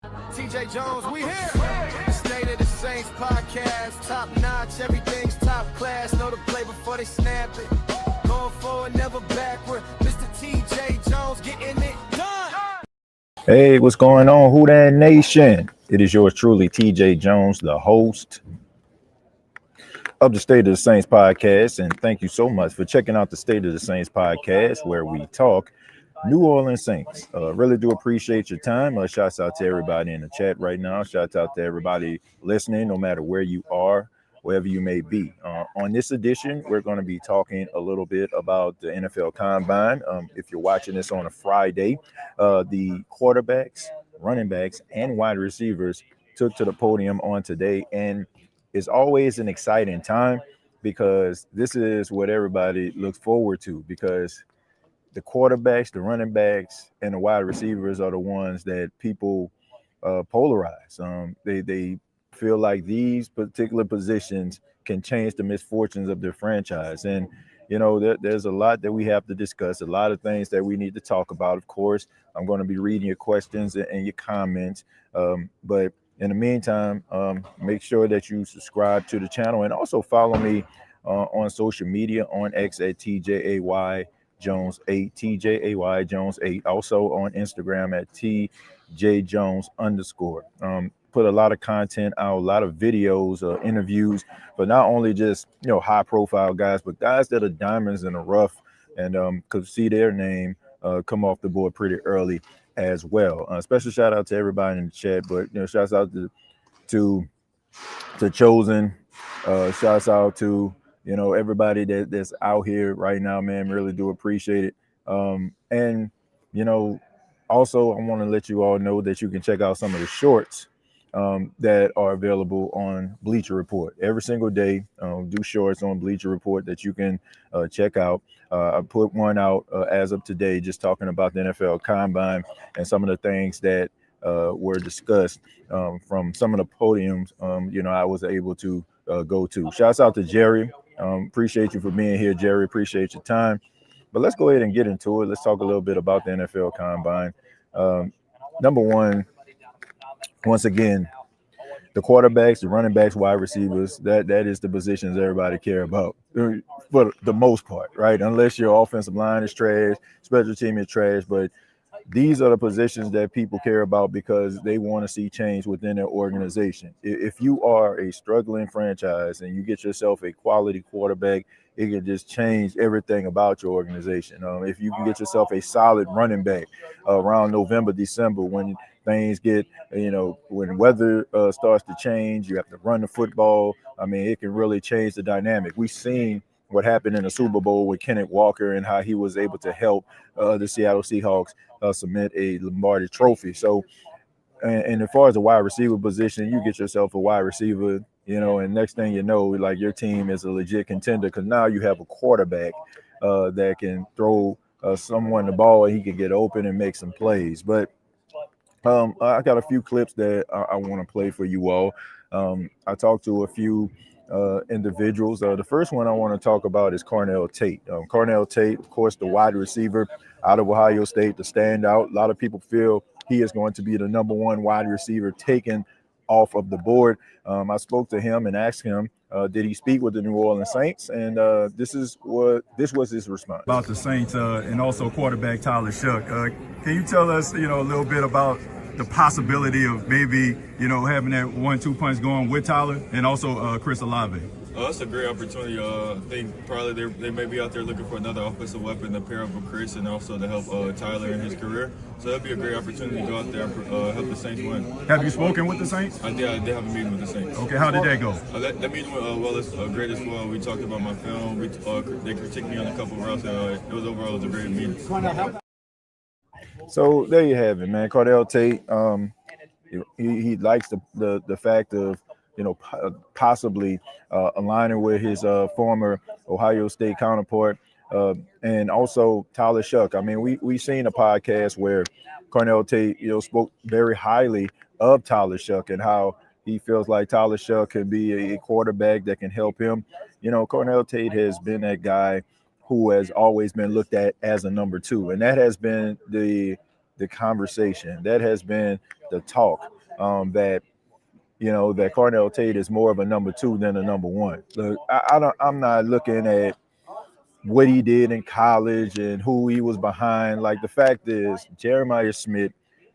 TJ Jones, we here. The State of the Saints podcast, top notch, everything's top class. Know the play before they snap it. Going forward, never backward. Mr. TJ Jones getting it done. Hey, what's going on, Who Dat Nation? It is yours truly, TJ Jones, the host of the State of the Saints podcast. And thank you so much for checking out the State of the Saints podcast, where we talk New Orleans Saints. Really do appreciate your time. Shouts out to everybody in the chat right now. Shouts out to everybody listening, no matter where you are, wherever you may be. On this edition, we're going to be talking a little bit about the NFL Combine. If you're watching this on a Friday, the quarterbacks, running backs, and wide receivers took to the podium on today. And it's always an exciting time because this is what everybody looks forward to, because the quarterbacks, the running backs, and the wide receivers are the ones that people polarize. They feel like these particular positions can change the misfortunes of their franchise. And, you know, there's a lot that we have to discuss, a lot of things that we need to talk about. Of course, I'm going to be reading your questions and your comments. But in the meantime, make sure that you subscribe to the channel and also follow me on social media, on X at TJAY Jones 8, TJAY Jones 8. Also on Instagram at TJ Jones _. Put a lot of content out, a lot of videos, interviews, but not only just, you know, high profile guys, but guys that are diamonds in the rough and could see their name come off the board pretty early as well. Special shout out to everybody in the chat, but, you know, shouts out to Chosen, shouts out to, you know, everybody that's out here right now, man. Really do appreciate it. And, you know, also I want to let you all know that you can check out some of the shorts that are available on Bleacher Report. Every single day, do shorts on Bleacher Report that you can check out. I put one out as of today, just talking about the NFL Combine and some of the things that were discussed from some of the podiums, you know, I was able to go to. Shouts out to Jerry. Appreciate you for being here, Jerry. Appreciate your time. But let's go ahead and get into it. Let's talk a little bit about the NFL Combine. Number one, once again, the quarterbacks, the running backs, wide receivers, that is the positions everybody care about for the most part, right? Unless your offensive line is trash, special team is trash, but these are the positions that people care about because they want to see change within their organization. If you are a struggling franchise and you get yourself a quality quarterback, it can just change everything about your organization. If you can get yourself a solid running back around November, December, when things get, you know, when weather starts to change, you have to run the football. I mean, it can really change the dynamic. We've seen what happened in the Super Bowl with Kenneth Walker and how he was able to help the Seattle Seahawks submit a Lombardi trophy. So, and as far as the wide receiver position, you get yourself a wide receiver, you know, and next thing you know, like your team is a legit contender because now you have a quarterback that can throw someone the ball and he can get open and make some plays. But I got a few clips that I want to play for you all. I talked to a few individuals. The first one I want to talk about is Carnell Tate. Carnell Tate, of course, the wide receiver out of Ohio State, the standout. A lot of people feel he is going to be the number one wide receiver taken off of the board. I spoke to him and asked him, did he speak with the New Orleans Saints? And this was his response. About the Saints and also quarterback Tyler Shough. Can you tell us, you know, a little bit about the possibility of maybe, you know, having that 1-2 punch going with Tyler and also Chris Olave? That's a great opportunity. I think probably they may be out there looking for another offensive weapon to pair up with Chris and also to help Tyler in his career. So that'd be a great opportunity to go out there and help the Saints win. Have you spoken with the Saints? I did have a meeting with the Saints. Okay, how did that go? That meeting went great as well. We talked about my film. They critiqued me on a couple of routes. It was a great meeting. So there you have it, man. Carnell Tate, he likes the fact of, you know, possibly aligning with his former Ohio State counterpart, and also Tyler Shough. I mean, we seen a podcast where Carnell Tate, you know, spoke very highly of Tyler Shough and how he feels like Tyler Shough can be a quarterback that can help him. You know, Carnell Tate has been that guy who has always been looked at as a number two, and that has been the the conversation. That has been the talk, that that Cornell Tate is more of a number 2 than a number 1. Look, I'm not looking at what he did in college and who he was behind. Like, the fact is, Jeremiah Smith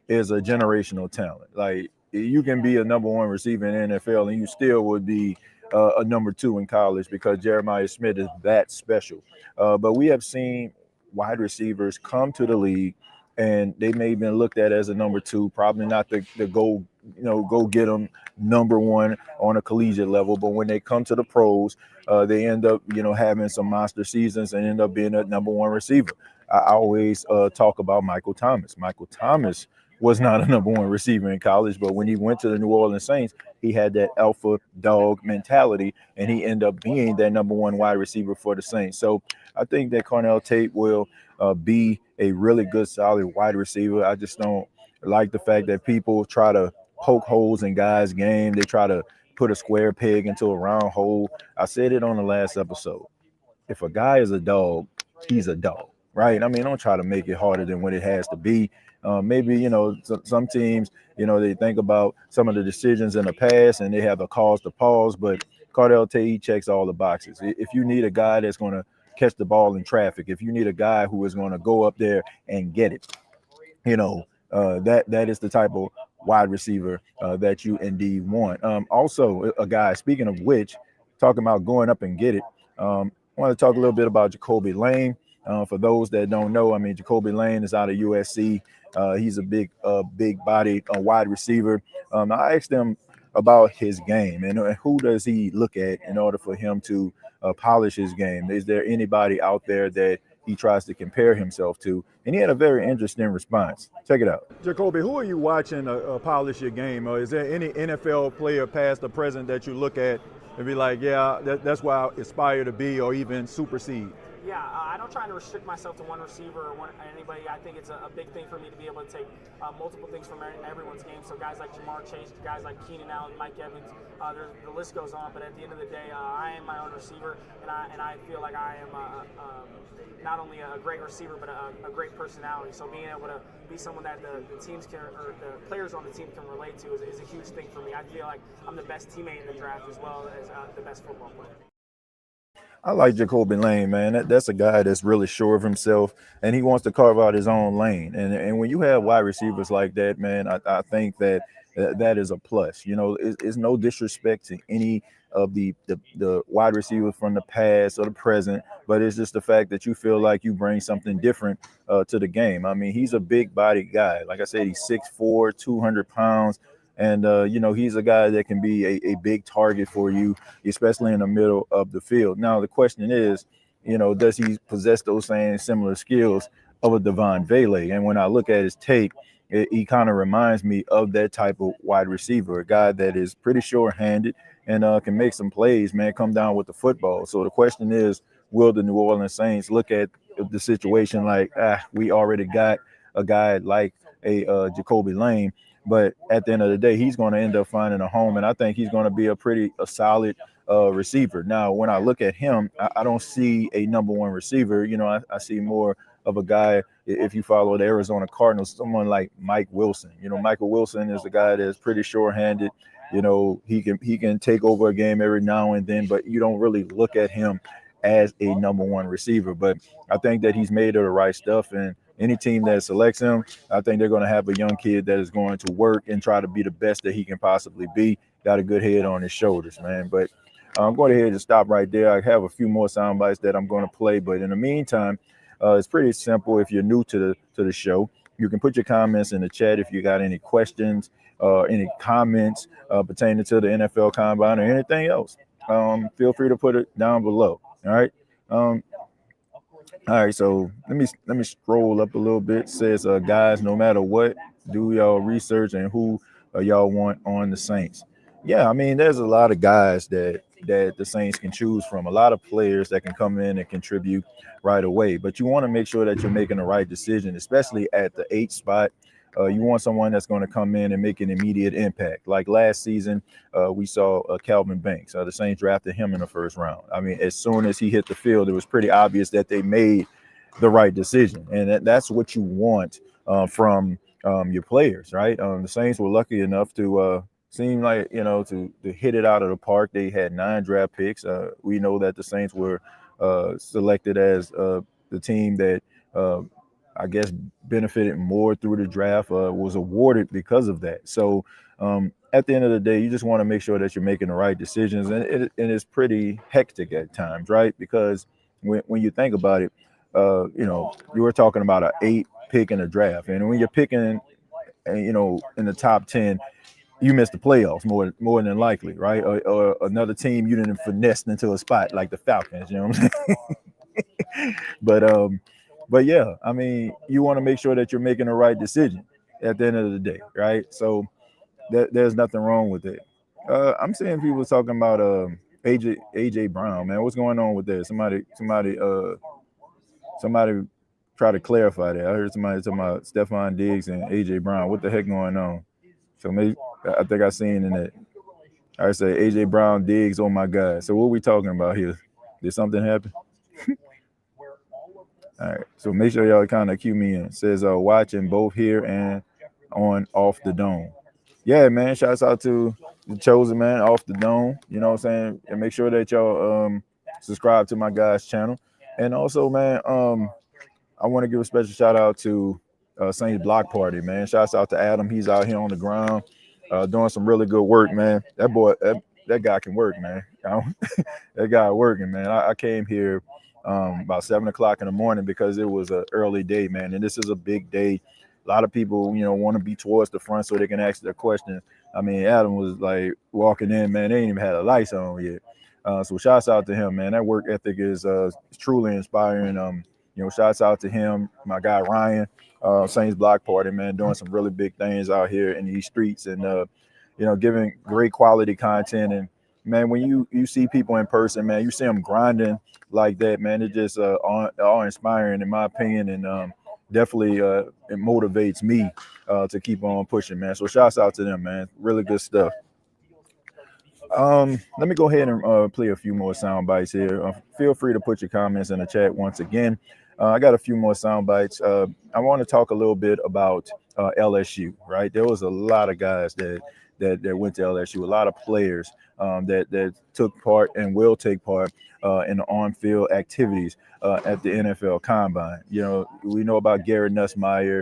is a generational talent. Like, you can be a number 1 receiver in the NFL and you still would be a number 2 in college, because Jeremiah Smith is that special. But we have seen wide receivers come to the league and they may have been looked at as a number 2, probably not the go get them number 1 on a collegiate level. But when they come to the pros, they end up, having some monster seasons and end up being a number 1 receiver. I always talk about Michael Thomas. Michael Thomas was not a number 1 receiver in college, but when he went to the New Orleans Saints, he had that alpha dog mentality, and he ended up being that number 1 wide receiver for the Saints. So I think that Cornell Tate will be a really good, solid wide receiver. I just don't like the fact that people try to poke holes in guys' game. They try to put a square peg into a round hole. I said it on the last episode. If a guy is a dog, he's a dog, right? I mean, don't try to make it harder than what it has to be. Maybe, some teams, they think about some of the decisions in the past and they have a cause to pause, but Cornell Tate checks all the boxes. If you need a guy that's going to catch the ball in traffic, if you need a guy who is going to go up there and get it, that is the type of wide receiver that you indeed want. Also, a guy, speaking of which, talking about going up and get it, I want to talk a little bit about Jacoby Lane. For those that don't know, I mean, Jacoby Lane is out of USC. He's a big body wide receiver. I asked him about his game and who does he look at in order for him to polish his game. Is there anybody out there that he tries to compare himself to? And he had a very interesting response. Check it out. Jacoby, who are you watching polish your game? Or is there any NFL player past or present that you look at and be like, yeah, that's where I aspire to be, or even supersede? Yeah, I don't try to restrict myself to one receiver or anybody. I think it's a big thing for me to be able to take multiple things from everyone's game. So guys like Jamar Chase, guys like Keenan Allen, Mike Evans, the list goes on. But at the end of the day, I am my own receiver, and I feel like I am not only a great receiver, but a great personality. So being able to be someone that the teams can, or the players on the team can relate to is a huge thing for me. I feel like I'm the best teammate in the draft as well as the best football player. I like Jacoby Lane, man. That's a guy that's really sure of himself, and he wants to carve out his own lane. And when you have wide receivers like that, man, I think that is a plus. It's no disrespect to any of the wide receivers from the past or the present, but it's just the fact that you feel like you bring something different to the game. I mean, he's a big-bodied guy. Like I said, he's 6'4", 200 pounds. And, he's a guy that can be a big target for you, especially in the middle of the field. Now, the question is, does he possess those same similar skills of a Devon Vele? And when I look at his tape, he kind of reminds me of that type of wide receiver, a guy that is pretty sure-handed and can make some plays, man, come down with the football. So the question is, will the New Orleans Saints look at the situation like, we already got a guy like a Jacoby Lane? But at the end of the day, he's going to end up finding a home, and I think he's going to be a solid receiver. Now, when I look at him, I don't see a number 1 receiver. I see more of a guy, if you follow the Arizona Cardinals, someone like Mike Wilson. Michael Wilson is a guy that's pretty sure-handed. He can take over a game every now and then, but you don't really look at him as a number 1 receiver. But I think that he's made of the right stuff, and any team that selects him, I think they're going to have a young kid that is going to work and try to be the best that he can possibly be. Got a good head on his shoulders, man. But I'm going ahead and stop right there. I have a few more sound bites that I'm going to play. But in the meantime, it's pretty simple. If you're new to the show, you can put your comments in the chat if you got any questions, any comments pertaining to the NFL Combine or anything else. Feel free to put it down below. All right. All right, so let me scroll up a little bit. It says, guys, no matter what, do y'all research and who y'all want on the Saints? Yeah, I mean, there's a lot of guys that the Saints can choose from, a lot of players that can come in and contribute right away. But you want to make sure that you're making the right decision, especially at the 8th spot. You want someone that's going to come in and make an immediate impact. Like last season, we saw Calvin Banks. The Saints drafted him in the 1st round. I mean, as soon as he hit the field, it was pretty obvious that they made the right decision. And that's what you want from your players, right? The Saints were lucky enough to seem like, to hit it out of the park. They had 9 draft picks. We know that the Saints were selected as the team that I guess benefited more through the draft, was awarded because of that. So at the end of the day, you just want to make sure that you're making the right decisions, and it's pretty hectic at times, right? Because when you think about it, you were talking about an 8 pick in a draft, and when you're picking, in the top 10, you missed the playoffs more than likely, right? Or another team you didn't finesse into a spot like the Falcons. You know what I'm saying? But yeah, I mean, you want to make sure that you're making the right decision at the end of the day, right? So there's nothing wrong with it. I'm seeing people talking about AJ Brown, man. What's going on with that? Somebody try to clarify that. I heard somebody talking about Stephon Diggs and AJ Brown. What the heck going on? So maybe I think I seen in that. I say AJ Brown, Diggs. Oh my God. So what are we talking about here? Did something happen? All right. So make sure y'all kind of cue me in. It says watching both here and on Off the Dome. Yeah, man. Shouts out to the chosen man off the dome. You know what I'm saying? And make sure that y'all subscribe to my guy's channel. And also, man, I want to give a special shout out to Saints Block Party, man. Shouts out to Adam. He's out here on the ground doing some really good work, man. That boy, that guy can work, man. That guy working, man. I came here about 7 o'clock in the morning because it was an early day, man. And this is a big day. A lot of people, want to be towards the front so they can ask their questions. I mean, Adam was like walking in, man. They ain't even had the lights on yet. So shouts out to him, man. That work ethic is truly inspiring. Shouts out to him, my guy Ryan, Saints Block Party, man, doing some really big things out here in these streets and giving great quality content. And man, when you see people in person, man, you see them grinding like that, man. It just all inspiring in my opinion, and definitely it motivates me to keep on pushing, man. So shouts out to them, man. Really good stuff. Let me go ahead and play a few more sound bites here. Feel free to put your comments in the chat once again. I got a few more sound bites. I want to talk a little bit about LSU, right? There was a lot of guys that went to LSU, a lot of players that took part and will take part in the on-field activities at the NFL Combine. We know about Garrett Nussmeier,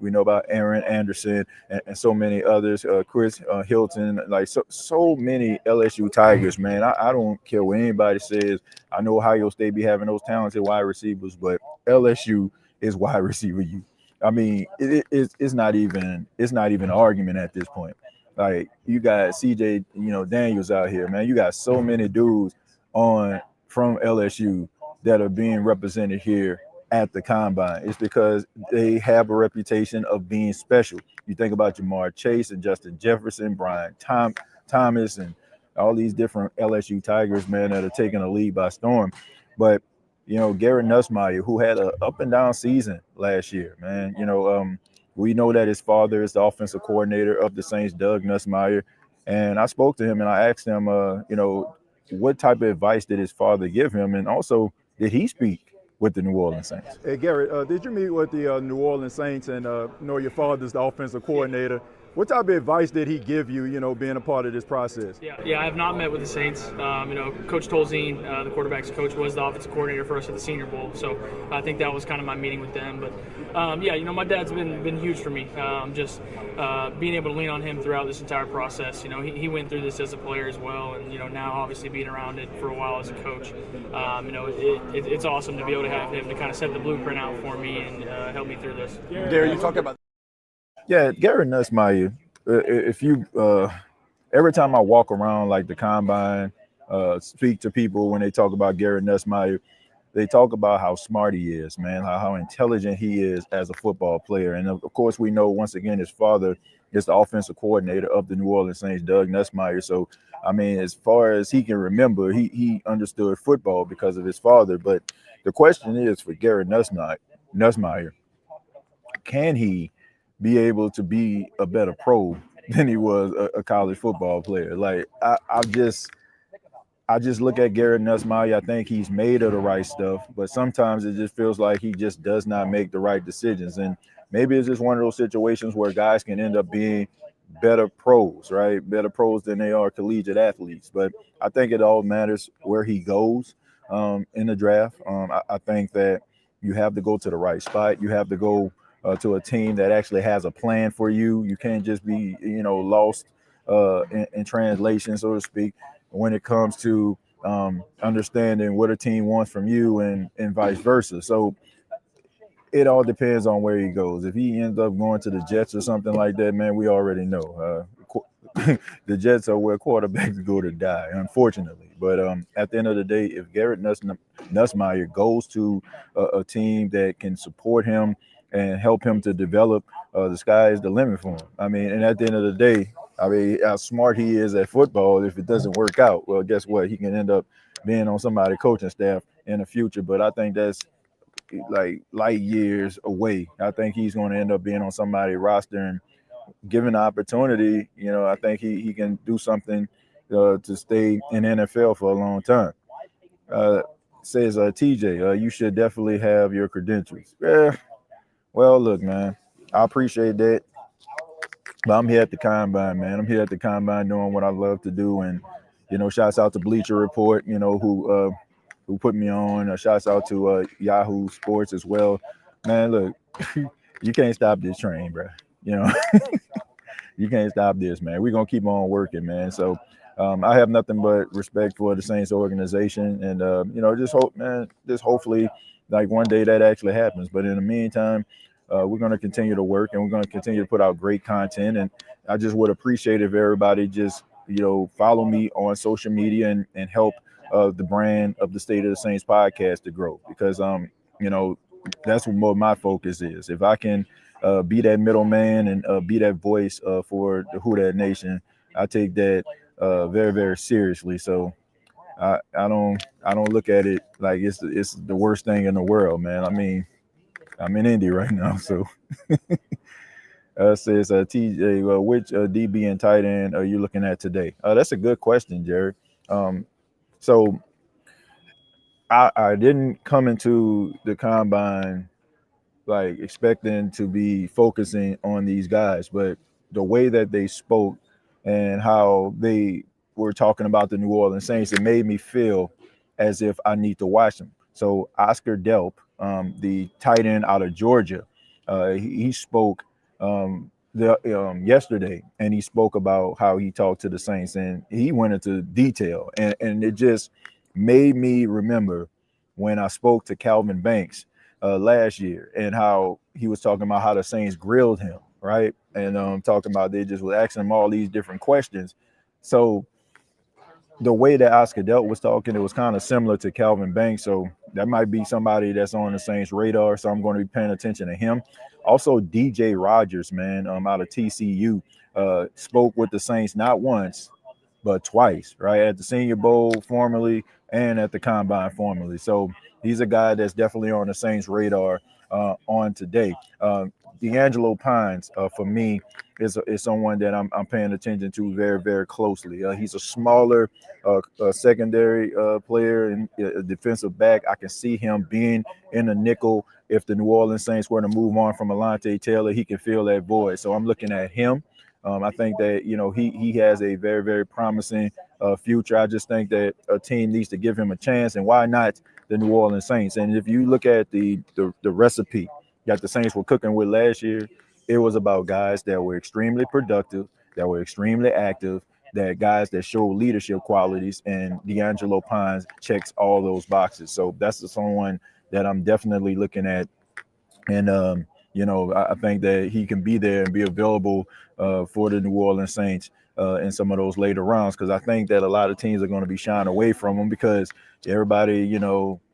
we know about Aaron Anderson, and so many others. Chris Hilton, like so many LSU Tigers, man. I don't care what anybody says. I know Ohio State be having those talented wide receivers, but LSU is wide receiver you. I mean, it's not even an argument at this point. Like, you got CJ, Daniels out here, man. You got so many dudes from LSU that are being represented here at the Combine. It's because they have a reputation of being special. You think about Jamar Chase and Justin Jefferson, Brian Thomas, and all these different LSU Tigers, man, that are taking a lead by storm. But Garrett Nussmeier, who had an up and down season last year, man. We know that his father is the offensive coordinator of the Saints, Doug Nussmeier. And I spoke to him and I asked him, what type of advice did his father give him? And also, did he speak with the New Orleans Saints? Hey, Garrett, did you meet with the New Orleans Saints and know your father's the offensive coordinator? What type of advice did he give you, being a part of this process? Yeah, I have not met with the Saints. Coach Tolzien, the quarterback's coach, was the offensive coordinator for us at the Senior Bowl. So I think that was kind of my meeting with them. But, my dad's been huge for me. Just being able to lean on him throughout this entire process. He went through this as a player as well. And, now obviously being around it for a while as a coach. It's awesome to be able to have him to kind of set the blueprint out for me and help me through this. Gary, you talked about. Yeah, Garrett Nussmeier. If you every time I walk around like the Combine, speak to people when they talk about Garrett Nussmeier, they talk about how smart he is, man, how intelligent he is as a football player. And of course, we know once again his father is the offensive coordinator of the New Orleans Saints, Doug Nussmeier. So, I mean, as far as he can remember, he understood football because of his father. But the question is for Garrett Nussmeier, can he be able to be a better pro than he was a college football player? Like, I just look at Garrett Nussmeier. I think he's made of the right stuff, but sometimes it just feels like he just does not make the right decisions. And maybe it's just one of those situations where guys can end up being better pros, right? Better pros than they are collegiate athletes. But I think it all matters where he goes in the draft. I think that you have to go to the right spot. You have to go to a team that actually has a plan for you. You can't just be, lost in translation, so to speak, when it comes to understanding what a team wants from you and vice versa. So it all depends on where he goes. If he ends up going to the Jets or something like that, man, we already know. The Jets are where quarterbacks go to die, unfortunately. But at the end of the day, if Garrett Nussmeier goes to a team that can support him and help him to develop, the sky is the limit for him. I mean, and at the end of the day, I mean, how smart he is at football, if it doesn't work out, well, guess what? He can end up being on somebody's coaching staff in the future. But I think that's like light years away. I think he's going to end up being on somebody's roster, and given the opportunity, I think he can do something to stay in the NFL for a long time. Says TJ, you should definitely have your credentials. Yeah. Well, look, man, I appreciate that. But I'm here at the combine, man. I'm here at the combine doing what I love to do. And, shouts out to Bleacher Report, who put me on. Shouts out to Yahoo Sports as well. Man, look, you can't stop this train, bro. You can't stop this, man. We're going to keep on working, man. So I have nothing but respect for the Saints organization. And, just hope, man, hopefully, like one day that actually happens. But in the meantime, we're going to continue to work, and we're going to continue to put out great content. And I just would appreciate if everybody just, follow me on social media and help the brand of the State of the Saints podcast to grow, because, that's what my focus is. If I can be that middleman and be that voice for the Who Dat Nation, I take that very, very seriously. So I don't look at it like it's the worst thing in the world, man. I mean, I'm in Indy right now, so says TJ, which DB and tight end are you looking at today? That's a good question, Jared. So I didn't come into the combine like expecting to be focusing on these guys, but the way that they spoke and how they were talking about the New Orleans Saints, it made me feel as if I need to watch them. So Oscar Delp, the tight end out of Georgia, he spoke yesterday, and he spoke about how he talked to the Saints, and he went into detail, and it just made me remember when I spoke to Calvin Banks last year, and how he was talking about how the Saints grilled him, right? And talking about they just was asking him all these different questions. So the way that Oscar Delp was talking, it was kind of similar to Calvin Banks. So that might be somebody that's on the Saints radar. So I'm going to be paying attention to him. Also, DJ Rogers, man, out of TCU, spoke with the Saints not once, but twice, right? At the Senior Bowl formerly and at the Combine formerly. So he's a guy that's definitely on the Saints radar on today. D'Angelo Pines, for me, is someone that I'm paying attention to very, very closely. He's a smaller secondary player and a defensive back. I can see him being in a nickel. If the New Orleans Saints were to move on from Alontae Taylor, he can fill that void. So I'm looking at him. I think that, he has a very, very promising future. I just think that a team needs to give him a chance, and why not the New Orleans Saints? And if you look at the recipe that the Saints were cooking with last year, it was about guys that were extremely productive, that were extremely active, that guys that show leadership qualities, and D'Angelo Pines checks all those boxes. So that's someone that I'm definitely looking at. And, I think that he can be there and be available for the New Orleans Saints in some of those later rounds, because I think that a lot of teams are going to be shying away from him because everybody,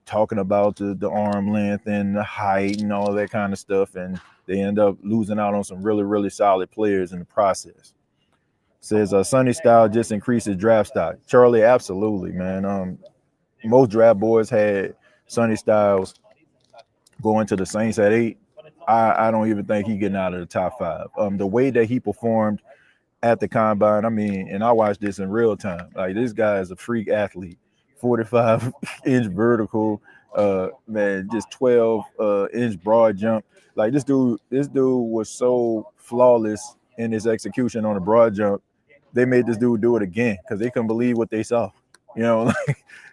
talking about the arm length and the height and all that kind of stuff, and they end up losing out on some really, really solid players in the process. Says Sonny Style just increases draft stock. Charlie, absolutely, man. Most draft boards had Sonny Styles going to the Saints at 8. I don't even think he getting out of the top 5. The way that he performed at the Combine, I mean, and I watched this in real time. Like, this guy is a freak athlete. 45-inch vertical, Man, just 12 inch broad jump. Like this dude was so flawless in his execution on the broad jump. They made this dude do it again because they couldn't believe what they saw. You know,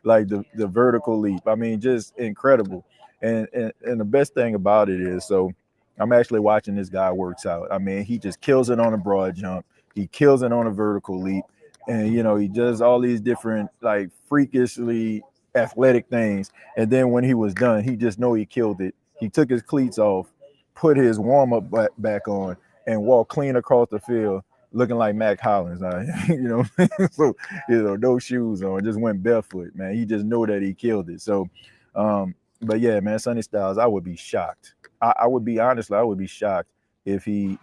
like the vertical leap. I mean, just incredible. And the best thing about it is, so I'm actually watching this guy works out. I mean, he just kills it on a broad jump. He kills it on a vertical leap. And he does all these different like freakishly athletic things. And then when he was done, he just know he killed it. He took his cleats off, put his warm-up back on, and walked clean across the field looking like Mac Hollins. So no shoes on, just went barefoot, man. He just knew that he killed it. So but yeah, man, Sonny Styles, I would be shocked. I would be honestly, I would be shocked if he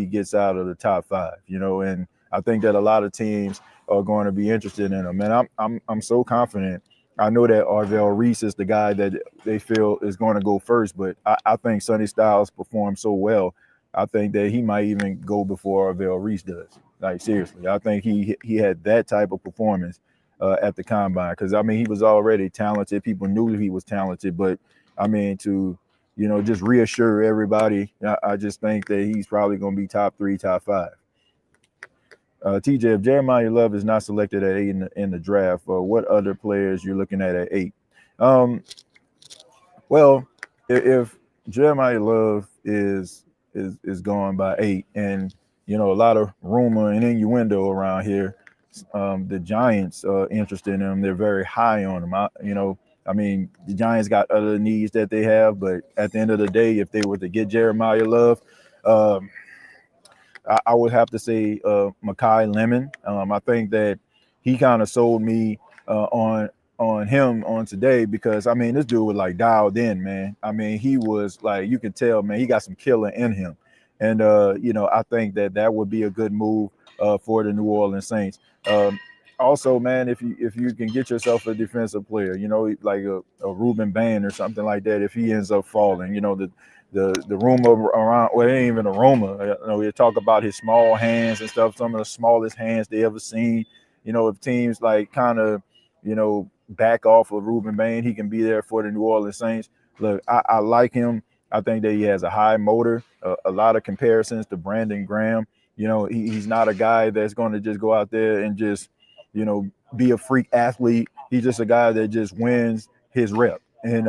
gets out of the top 5, and I think that a lot of teams are going to be interested in him. And I'm so confident. I know that Arvell Reese is the guy that they feel is going to go first, but I think Sonny Styles performed so well. I think that he might even go before Arvell Reese does. Like seriously, I think he had that type of performance at the combine, because I mean he was already talented. People knew he was talented, but I mean to just reassure everybody, I just think that he's probably going to be top 3, top 5. TJ, if Jeremiah Love is not selected at 8 in the draft, what other players you're looking at 8? Well, if Jeremiah Love is gone by 8, and a lot of rumor and innuendo around here, the Giants are interested in him. They're very high on him. I mean, the Giants got other needs that they have, but at the end of the day, if they were to get Jeremiah Love, I would have to say Makai Lemon. I think that he kind of sold me on him on today, because I mean this dude was like dialed in, man. I mean he was like, you can tell, man, he got some killer in him, and I think that would be a good move for the New Orleans Saints. Also, man, if you can get yourself a defensive player, like a Ruben Bain or something like that, if he ends up falling, the rumor around, well, it ain't even a rumor. We talk about his small hands and stuff, some of the smallest hands they ever seen. If teams like kind of, back off of Ruben Bain, he can be there for the New Orleans Saints. Look, I like him. I think that he has a high motor, a lot of comparisons to Brandon Graham. He's not a guy that's going to just go out there and just, be a freak athlete. He's just a guy that just wins his rep. And,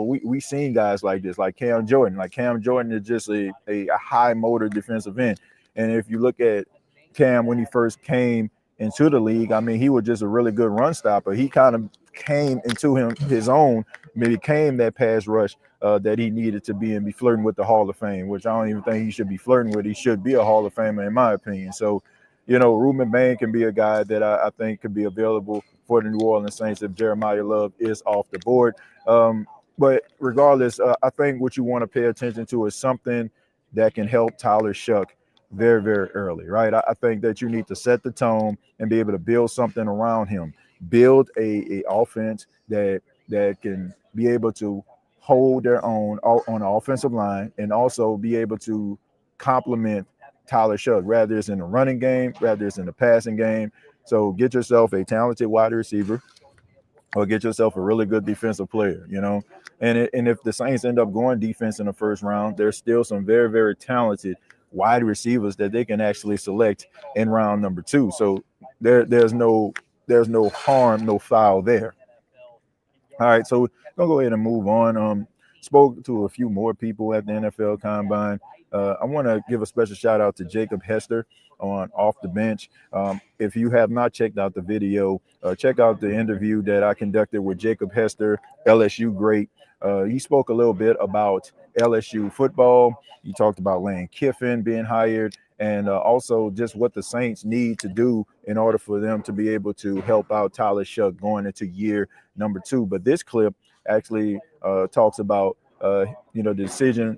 we seen guys like this, like Cam Jordan. Like Cam Jordan is just a high motor defensive end. And if you look at Cam when he first came into the league, I mean, he was just a really good run stopper. He kind of came into his own, became that pass rush that he needed to be and be flirting with the Hall of Fame, which I don't even think he should be flirting with. He should be a Hall of Famer, in my opinion. So, Ruben Bain can be a guy that I think could be available for the New Orleans Saints if Jeremiah Love is off the board. But regardless, I think what you want to pay attention to is something that can help Tyler Shuck very, very early, right? I think that you need to set the tone and be able to build something around him, build a offense that can be able to hold their own on the offensive line, and also be able to complement Tyler Shuck, whether it's in the running game, whether it's in the passing game. So get yourself a talented wide receiver, or get yourself a really good defensive player, And if the Saints end up going defense in the first round, there's still some very, very talented wide receivers that they can actually select in round number 2. So there's no harm, no foul there. All right, so gonna go ahead and move on. Spoke to a few more people at the NFL Combine. I want to give a special shout out to Jacob Hester on Off the Bench. If you have not checked out the video, check out the interview that I conducted with Jacob Hester, LSU great. He spoke a little bit about LSU football. He talked about Lane Kiffin being hired, and also just what the Saints need to do in order for them to be able to help out Tyler Shuck going into year number 2. But this clip actually talks about the decision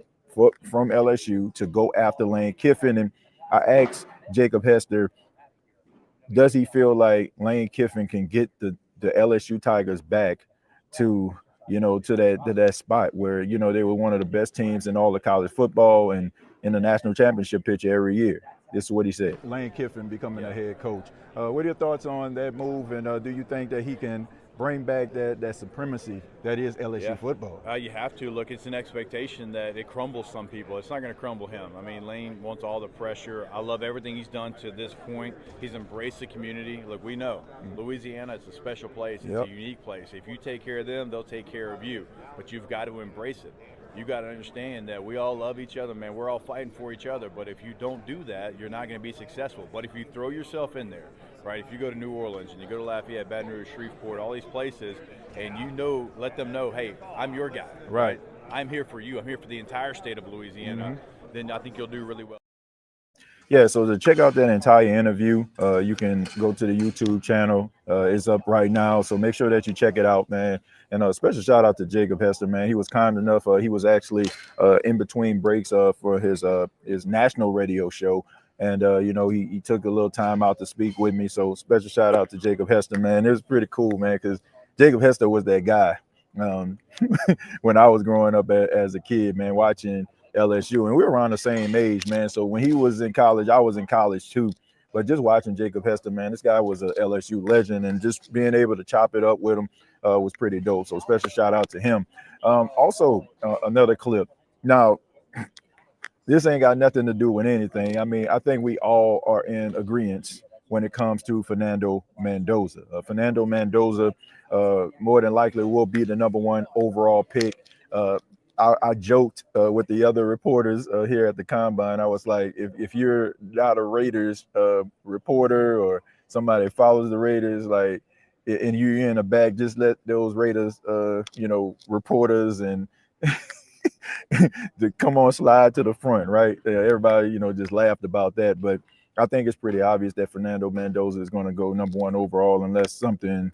from LSU to go after Lane Kiffin. And I asked Jacob Hester, does he feel like Lane Kiffin can get the LSU Tigers back to that spot where they were one of the best teams in all of college football and in the national championship picture every year? This is what he said. Lane Kiffin becoming a head coach. What are your thoughts on that move? And do you think that he can bring back that supremacy that is LSU football. You have to. Look, it's an expectation that it crumbles some people. It's not going to crumble him. I mean, Lane wants all the pressure. I love everything he's done to this point. He's embraced the community. Look, we know Louisiana is a special place. It's a unique place. If you take care of them, they'll take care of you. But you've got to embrace it. You got to understand that we all love each other, man. We're all fighting for each other. But if you don't do that, you're not going to be successful. But if you throw yourself in there, right? If you go to New Orleans and you go to Lafayette, Baton Rouge, Shreveport, all these places, and let them know, hey, I'm your guy. Right. I'm here for you. I'm here for the entire state of Louisiana. Then I think you'll do really well. Yeah, so to check out that entire interview, you can go to the YouTube channel. It's up right now, so make sure that you check it out, man. And a special shout out to Jacob Hester, man. He was kind enough. He was actually in between breaks for his national radio show. And, he took a little time out to speak with me. So special shout out to Jacob Hester, man. It was pretty cool, man, because Jacob Hester was that guy when I was growing up as a kid, man, watching LSU. And we were around the same age, man. So when he was in college, I was in college too. But just watching Jacob Hester, man, this guy was a LSU legend. And just being able to chop it up with him was pretty dope. So special shout out to him. Also, another clip. Now, this ain't got nothing to do with anything. I mean, I think we all are in agreement when it comes to Fernando Mendoza. Fernando Mendoza more than likely will be the #1 overall pick. I joked with the other reporters here at the Combine. I was like, if you're not a Raiders reporter or somebody that follows the Raiders, like, and you're in the back, just let those Raiders, reporters and to come on, slide to the front, right? Everybody, just laughed about that. But I think it's pretty obvious that Fernando Mendoza is going to go #1 overall unless something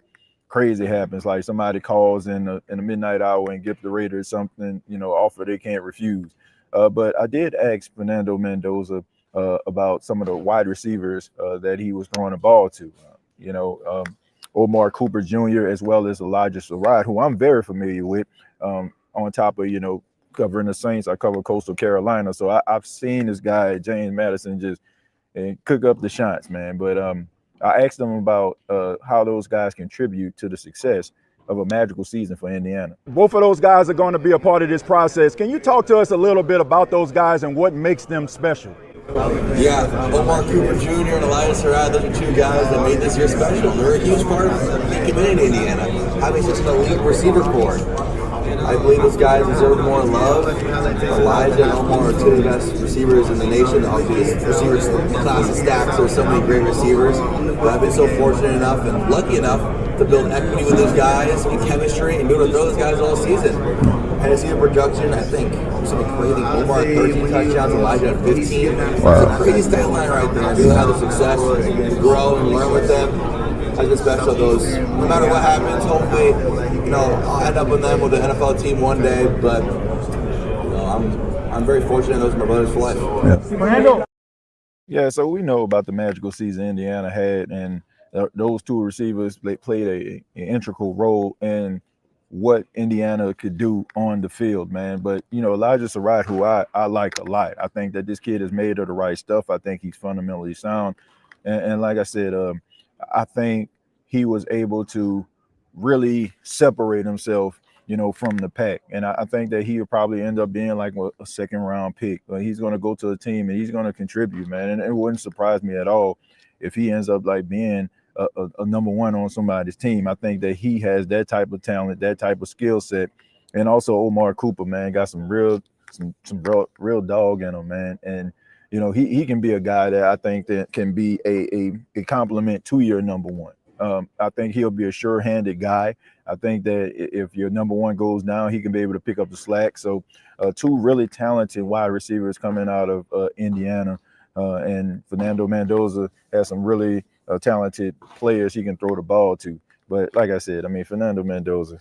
crazy happens, like somebody calls in the midnight hour and gives the Raiders something, offer they can't refuse. But I did ask Fernando Mendoza about some of the wide receivers that he was throwing the ball to. Omar Cooper Jr. as well as Elijah Sarride, who I'm very familiar with. On top of covering the Saints, I cover Coastal Carolina, so I've seen this guy James Madison just cook up the shots, man. But I asked them about how those guys contribute to the success of a magical season for Indiana. Both of those guys are going to be a part of this process. Can you talk to us a little bit about those guys and what makes them special? Yeah, Omar Cooper Jr. and Elijah Sarride, those are two guys that made this year special. They're a huge part of the community in Indiana, having such an elite receiver corps. I believe those guys deserve more love. Elijah and Omar are two of the best receivers in the nation. Obviously, this receivers class of stacks. There's so many great receivers. But I've been so fortunate enough and lucky enough to build equity with those guys and chemistry and be able to throw those guys all season. And to see the production, I think something crazy. Omar had 13 touchdowns, Elijah had 15. Wow. It's a crazy stat line right there. Being able to have the success, grow and learn with them. Has been special. Those, no matter what happens, hopefully, I'll end up with them with the NFL team one day. But I'm very fortunate. Those are my brothers for life. Yeah, so we know about the magical season Indiana had, and those two receivers played an integral role in what Indiana could do on the field, man. But Elijah Sarride, who I like a lot. I think that this kid is made of the right stuff. I think he's fundamentally sound, and like I said, I think he was able to really separate himself, from the pack. And I think that he'll probably end up being like a second-round pick. He's going to go to a team and he's going to contribute, man. And it wouldn't surprise me at all if he ends up like being a #1 on somebody's team. I think that he has that type of talent, that type of skill set. And also Omar Cooper, man, got some real dog in him, man. And he can be a guy that I think that can be a compliment to your #1. I think he'll be a sure-handed guy. I think that if your #1 goes down, he can be able to pick up the slack. So two really talented wide receivers coming out of Indiana. And Fernando Mendoza has some really talented players he can throw the ball to. But like I said, Fernando Mendoza,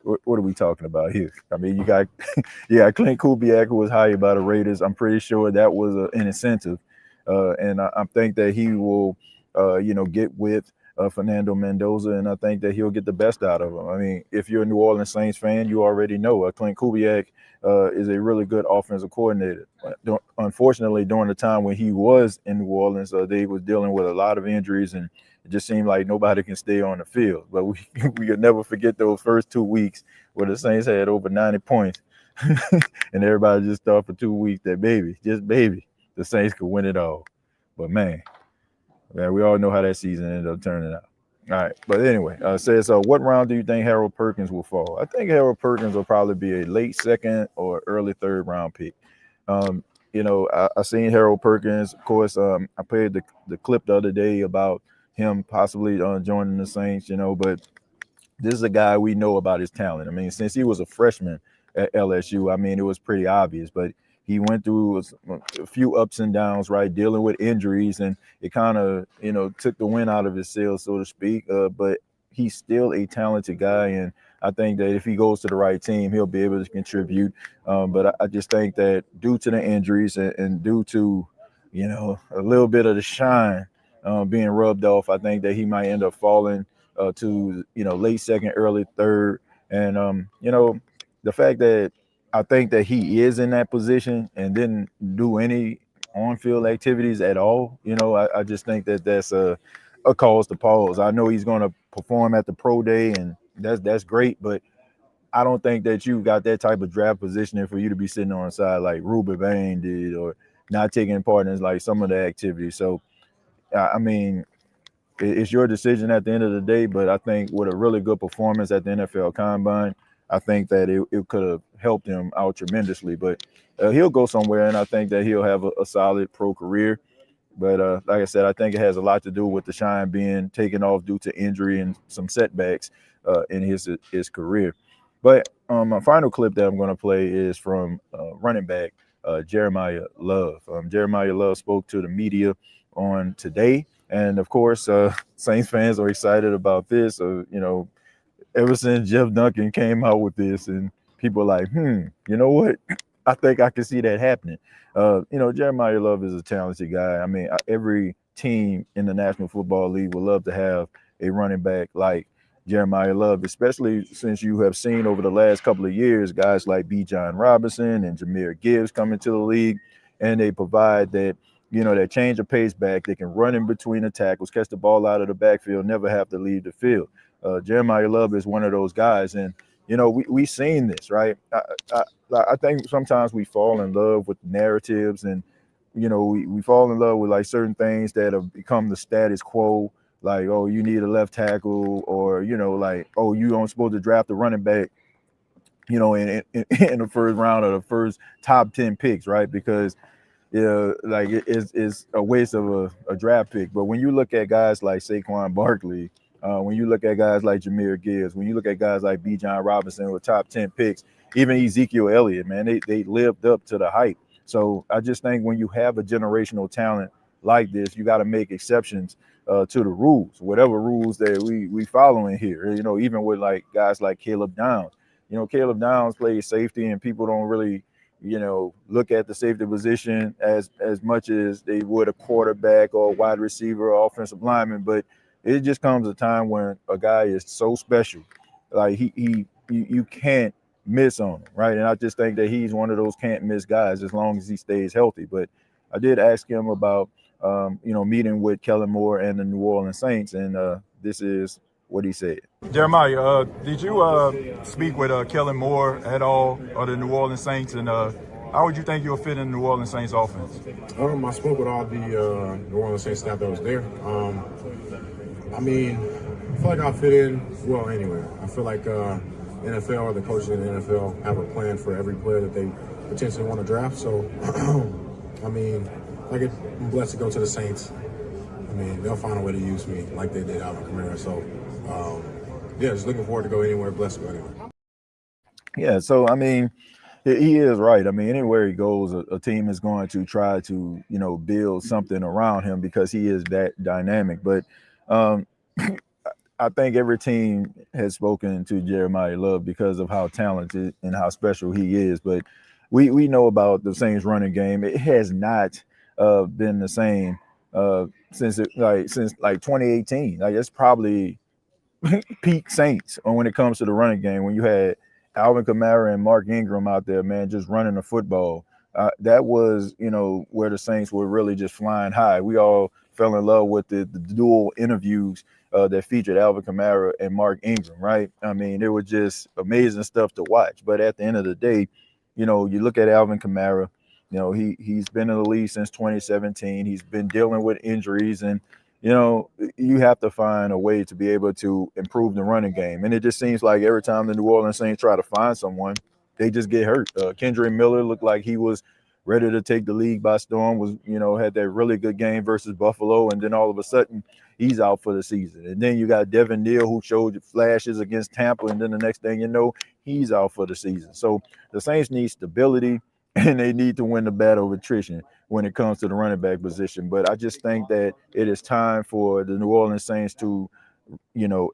what are we talking about here? You got Clint Kubiak, who was hired by the Raiders. I'm pretty sure that was an incentive. And I think that he will, get with Fernando Mendoza, and I think that he'll get the best out of him. I mean, if you're a New Orleans Saints fan, you already know Clint Kubiak is a really good offensive coordinator. Unfortunately, during the time when he was in New Orleans, they was dealing with a lot of injuries, and it just seemed like nobody can stay on the field. But we could never forget those first 2 weeks where the Saints had over 90 points, and everybody just thought for 2 weeks that maybe, the Saints could win it all. But man, we all know how that season ended up turning out. All right, but anyway, says, what round do you think Harold Perkins will fall? I think Harold Perkins will probably be a late second or early third round pick. I seen Harold Perkins. Of course, I played the clip the other day about him possibly joining the Saints, but this is a guy we know about his talent. I mean, since he was a freshman at LSU, I mean, it was pretty obvious, but he went through a few ups and downs, right, dealing with injuries, and it kind of, took the wind out of his sails, so to speak. But he's still a talented guy, and I think that if he goes to the right team, he'll be able to contribute. But I just think that due to the injuries and due to, a little bit of the shine being rubbed off, I think that he might end up falling to, late second, early third. And, the fact that I think that he is in that position and didn't do any on-field activities at all, I just think that that's a cause to pause. I know he's going to perform at the pro day, and that's great, but I don't think that you got that type of draft positioning for you to be sitting on the side like Ruben Bain did, or not taking part in like some of the activities. So, I mean, it's your decision at the end of the day, but I think with a really good performance at the NFL Combine, I think that it could have helped him out tremendously. But he'll go somewhere, and I think that he'll have a solid pro career. But like I said, I think it has a lot to do with the shine being taken off due to injury and some setbacks in his career. But my final clip that I'm going to play is from running back Jeremiah Love. Jeremiah Love spoke to the media on today. And, of course, Saints fans are excited about this. Ever since Jeff Duncan came out with this, and people are like, you know what? I think I can see that happening. Jeremiah Love is a talented guy. I mean, every team in the National Football League would love to have a running back like Jeremiah Love, especially since you have seen over the last couple of years guys like Bijan Robinson and Jahmyr Gibbs come into the league, and they provide that, that change of pace back. They can run in between the tackles, catch the ball out of the backfield, never have to leave the field. Jeremiah Love is one of those guys, and we've seen this, right? I think sometimes we fall in love with narratives, and we fall in love with like certain things that have become the status quo, like, oh, you need a left tackle, or like, oh, you aren't supposed to draft a running back, in the first round of the first top 10 picks, right? Because like it's a waste of a draft pick. But when you look at guys like Saquon Barkley, when you look at guys like Jahmyr Gibbs, when you look at guys like Bijan Robinson with top 10 picks, even Ezekiel Elliott, man, they lived up to the hype. So I just think when you have a generational talent like this, you got to make exceptions to the rules, whatever rules that we following here. Even with like guys like Caleb Downs. Caleb Downs plays safety, and people don't really look at the safety position as much as they would a quarterback or a wide receiver or offensive lineman. But it just comes a time when a guy is so special, like you can't miss on him, right? And I just think that he's one of those can't miss guys as long as he stays healthy. But I did ask him about meeting with Kellen Moore and the New Orleans Saints, and this is what he said. Jeremiah, did you speak with Kellen Moore at all, or the New Orleans Saints, and how would you think you'll fit in the New Orleans Saints offense? I spoke with all the New Orleans Saints staff that was there. I feel like I'll fit in well anywhere. I feel like NFL or the coaches in the NFL have a plan for every player that they potentially want to draft. So, I'm blessed to go to the Saints. They'll find a way to use me like they did Alvin Kamara. So, just looking forward to go anywhere. Blessed to go anywhere. Yeah, so, he is right. Anywhere he goes, a team is going to try to, build something around him because he is that dynamic. But I think every team has spoken to Jeremiah Love because of how talented and how special he is. But we know about the Saints running game. It has not been the same since 2018. Like it's probably peak Saints on when it comes to the running game. When you had Alvin Kamara and Mark Ingram out there, man, just running the football. That was, where the Saints were really just flying high. We all fell in love with the dual interviews that featured Alvin Kamara and Mark Ingram, right? I mean, it was just amazing stuff to watch. But at the end of the day, you look at Alvin Kamara, he's been in the league since 2017. He's been dealing with injuries, and you have to find a way to be able to improve the running game. And it just seems like every time the New Orleans Saints try to find someone, they just get hurt. Kendrick Miller looked like he was ready to take the league by storm, had that really good game versus Buffalo, and then all of a sudden he's out for the season. And then you got Devin Neal, who showed flashes against Tampa, and then the next thing you know, he's out for the season. So the Saints need stability, and they need to win the battle of attrition when it comes to the running back position. But I just think that it is time for the New Orleans Saints to,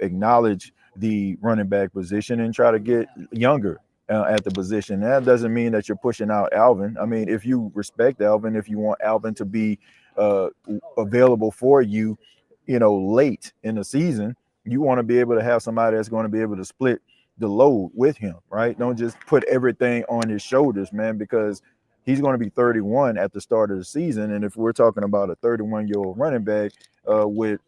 acknowledge the running back position and try to get younger at the position. That doesn't mean that you're pushing out Alvin. I mean, if you respect Alvin, if you want Alvin to be available for you, late in the season, you want to be able to have somebody that's going to be able to split the load with him, right? Don't just put everything on his shoulders, man, because he's going to be 31 at the start of the season. And if we're talking about a 31-year-old running back with,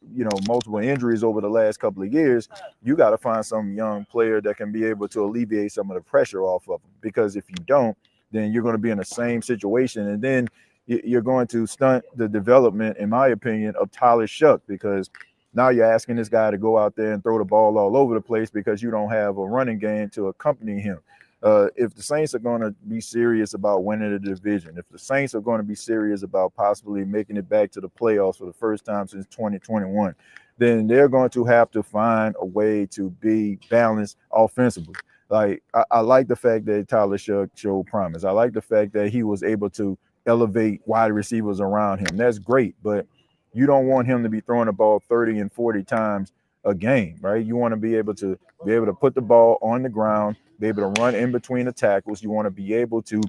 multiple injuries over the last couple of years, you got to find some young player that can be able to alleviate some of the pressure off of him. Because if you don't, then you're going to be in the same situation. And then you're going to stunt the development, in my opinion, of Tyler Shuck, because now you're asking this guy to go out there and throw the ball all over the place because you don't have a running game to accompany him. If the Saints are going to be serious about winning the division, if the Saints are going to be serious about possibly making it back to the playoffs for the first time since 2021, then they're going to have to find a way to be balanced offensively. Like, I like the fact that Tyler Shuck showed promise. I like the fact that he was able to elevate wide receivers around him. That's great, but you don't want him to be throwing the ball 30 and 40 times a game, right? You want to be able to put the ball on the ground, be able to run in between the tackles. You want to be able to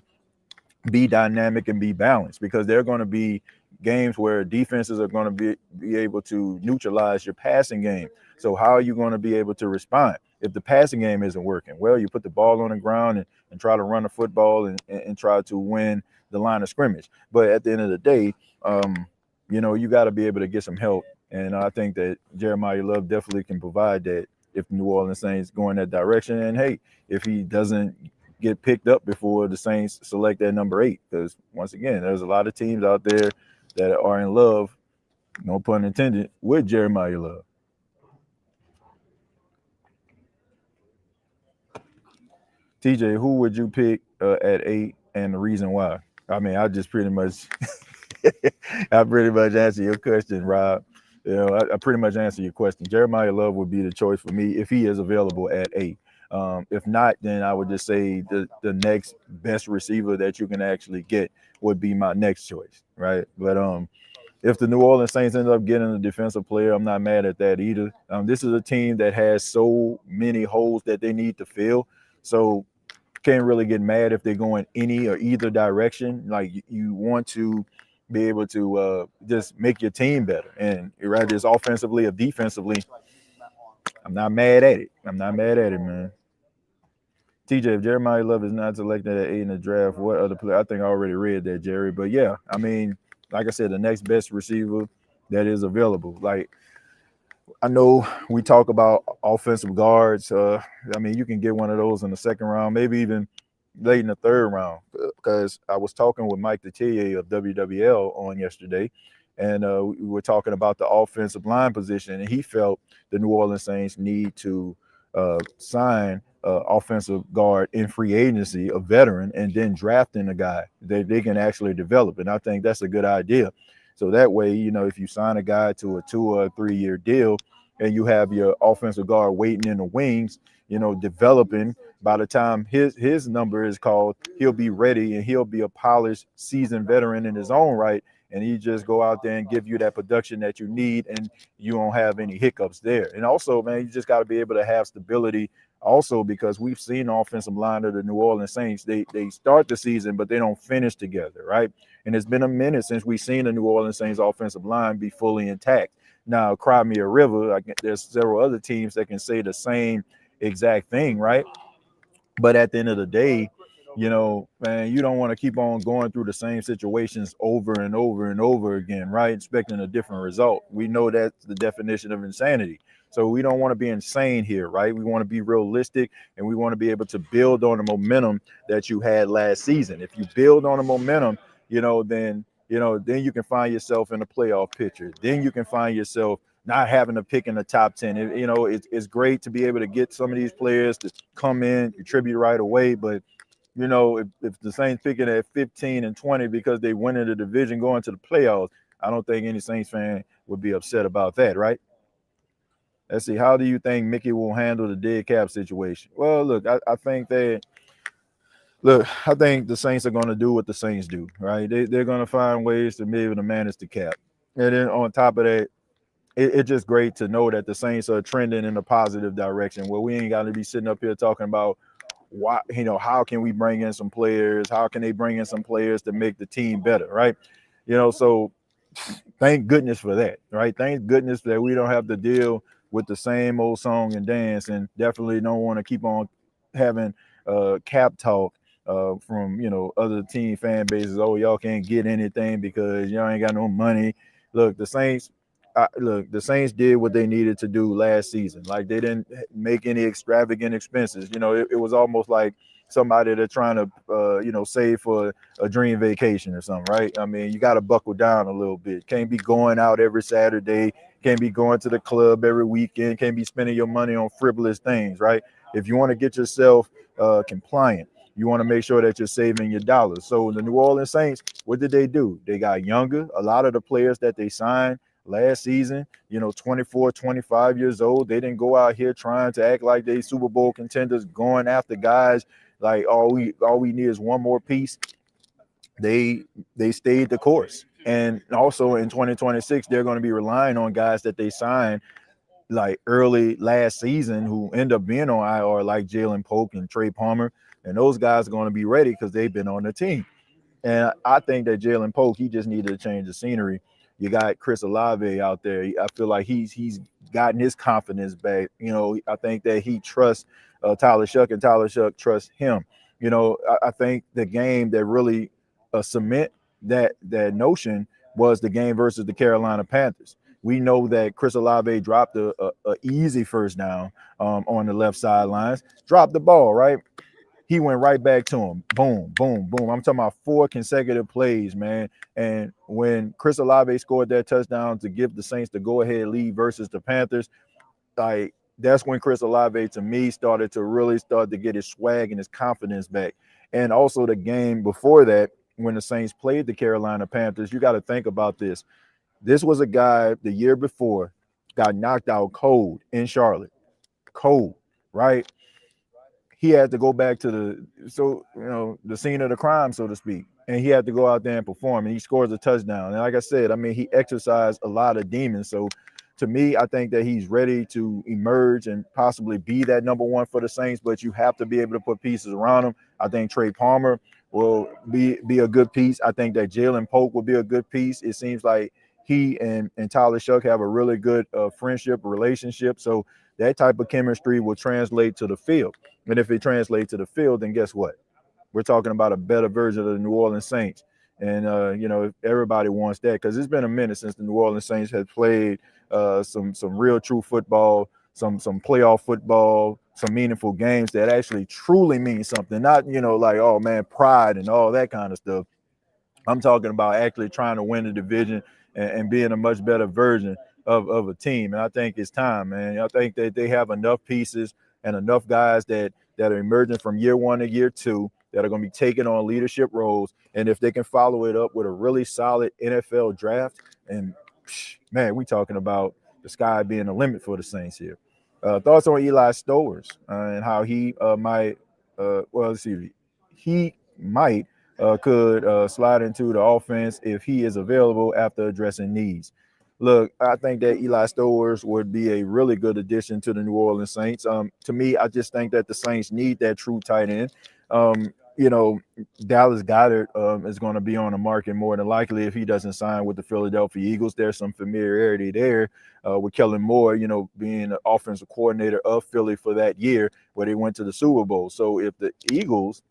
be dynamic and be balanced, because there are going to be games where defenses are going to be able to neutralize your passing game. So how are you going to be able to respond if the passing game isn't working? Well, you put the ball on the ground and try to run the football and try to win the line of scrimmage. But at the end of the day, you got to be able to get some help. And I think that Jeremiah Love definitely can provide that if the New Orleans Saints go in that direction. And, hey, if he doesn't get picked up before the Saints select that number 8, because, once again, there's a lot of teams out there that are in love, no pun intended, with Jeremiah Love. TJ, who would you pick at 8 and the reason why? I mean, I just pretty much answer your question, Rob. I pretty much answer your question. Jeremiah Love would be the choice for me if he is available at 8. If not, then I would just say the next best receiver that you can actually get would be my next choice, right? But if the New Orleans Saints end up getting a defensive player, I'm not mad at that either. This is a team that has so many holes that they need to fill. So can't really get mad if they go in any or either direction. Like, you want to be able to just make your team better. And rather it's offensively or defensively, I'm not mad at it. Man. TJ, if Jeremiah Love is not selected at 8 in the draft, what other player? I think I already read that, Jerry. But yeah, I mean, like I said, the next best receiver that is available. Like, I know we talk about offensive guards. I mean, you can get one of those in the second round, maybe even late in the third round, because I was talking with Mike Detillier of WWL on yesterday, and we were talking about the offensive line position, and he felt the New Orleans Saints need to sign offensive guard in free agency, a veteran, and then drafting a guy that they can actually develop. And I think that's a good idea. So that way, if you sign a guy to a 2 or 3 year deal and you have your offensive guard waiting in the wings, developing, by the time his number is called, he'll be ready and he'll be a polished, seasoned veteran in his own right. And he just go out there and give you that production that you need, and you don't have any hiccups there. And also, man, you just got to be able to have stability Also, because we've seen the offensive line of the New Orleans Saints, they start the season, but they don't finish together, right? And it's been a minute since we've seen the New Orleans Saints offensive line be fully intact. Now, cry me a river. There's several other teams that can say the same exact thing, right? But at the end of the day, man, you don't want to keep on going through the same situations over and over and over again, right? Expecting a different result. We know that's the definition of insanity. So we don't want to be insane here, right? We want to be realistic, and we want to be able to build on the momentum that you had last season. If you build on the momentum, then you can find yourself in the playoff picture. Then you can find yourself not having to pick in the top 10. It's great to be able to get some of these players to come in, contribute right away. But, if the Saints picking at 15 and 20 because they win in the division going to the playoffs, I don't think any Saints fan would be upset about that, right? Let's see. How do you think Mickey will handle the dead cap situation? Well, look, I think the Saints are going to do what the Saints do, right? They're going to find ways to be able to manage the cap. And then on top of that, it's just great to know that the Saints are trending in a positive direction where we ain't got to be sitting up here talking about why, how can we bring in some players? How can they bring in some players to make the team better, right? So thank goodness for that, right? Thank goodness that we don't have to deal with the same old song and dance, and definitely don't want to keep on having cap talk from other team fan bases. Oh, y'all can't get anything because y'all ain't got no money. Look, the Saints did what they needed to do last season. Like, they didn't make any extravagant expenses. It was almost like somebody that's trying to save for a dream vacation or something, right? I mean, you got to buckle down a little bit. Can't be going out every Saturday. Can't be going to the club every weekend. Can't be spending your money on frivolous things, right? If you want to get yourself compliant, you want to make sure that you're saving your dollars. So the New Orleans Saints, what did they do? They got younger. A lot of the players that they signed last season, 24, 25 years old, they didn't go out here trying to act like they Super Bowl contenders, going after guys like all we need is one more piece. They stayed the course. And also in 2026, they're going to be relying on guys that they signed like early last season who end up being on IR, like Jalen Polk and Trey Palmer. And those guys are going to be ready because they've been on the team. And I think that Jalen Polk, he just needed to change the scenery. You got Chris Olave out there. I feel like he's gotten his confidence back. I think that he trusts Tyler Shuck, and Tyler Shuck trusts him. I think the game that really cement that notion was the game versus the Carolina Panthers. We know that Chris Olave dropped a easy first down on the left sidelines, dropped the ball, right? He went right back to him. Boom, boom, boom. I'm talking about 4 consecutive plays, man. And when Chris Olave scored that touchdown to give the Saints the go-ahead lead versus the Panthers, like, that's when Chris Olave, to me, started to get his swag and his confidence back. And also the game before that, when the Saints played the Carolina Panthers, you got to think about this. This was a guy the year before got knocked out cold in Charlotte. Cold, right? He had to go back to the scene of the crime, so to speak. And he had to go out there and perform, and he scores a touchdown. And like I said, I mean, he exercised a lot of demons. So to me, I think that he's ready to emerge and possibly be that number one for the Saints, but you have to be able to put pieces around him. I think Trey Palmer will be a good piece. I think that Jalen Polk will be a good piece. It seems like he and Tyler Shuck have a really good friendship relationship. So that type of chemistry will translate to the field. And if it translates to the field, then guess what? We're talking about a better version of the New Orleans Saints. And, everybody wants that, because it's been a minute since the New Orleans Saints had played some real true football, some playoff football, some meaningful games that actually truly mean something. Not, like, oh, man, pride and all that kind of stuff. I'm talking about actually trying to win the division and being a much better version of a team. And I think it's time, man. I think that they have enough pieces and enough guys that are emerging from year one to year two that are going to be taking on leadership roles. And if they can follow it up with a really solid NFL draft, and man, we talking about the sky being the limit for the Saints here. Thoughts on Eli Stowers and how he could slide into the offense if he is available after addressing needs. Look, I think that Eli Stowers would be a really good addition to the New Orleans Saints. To me, I just think that the Saints need that true tight end. You know, Dallas Goedert is going to be on the market more than likely if he doesn't sign with the Philadelphia Eagles. There's some familiarity there with Kellen Moore, you know, being the offensive coordinator of Philly for that year where they went to the Super Bowl. So if the Eagles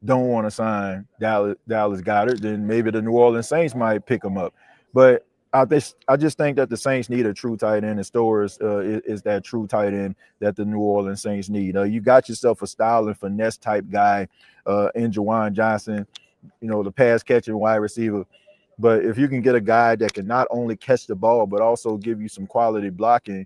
don't want to sign Dallas Goedert, then maybe the New Orleans Saints might pick him up. But I just think that the Saints need a true tight end, and Stowers is that true tight end that the New Orleans Saints need. You got yourself a style and finesse type guy in Juwan Johnson, you know, the pass catching wide receiver. But if you can get a guy that can not only catch the ball but also give you some quality blocking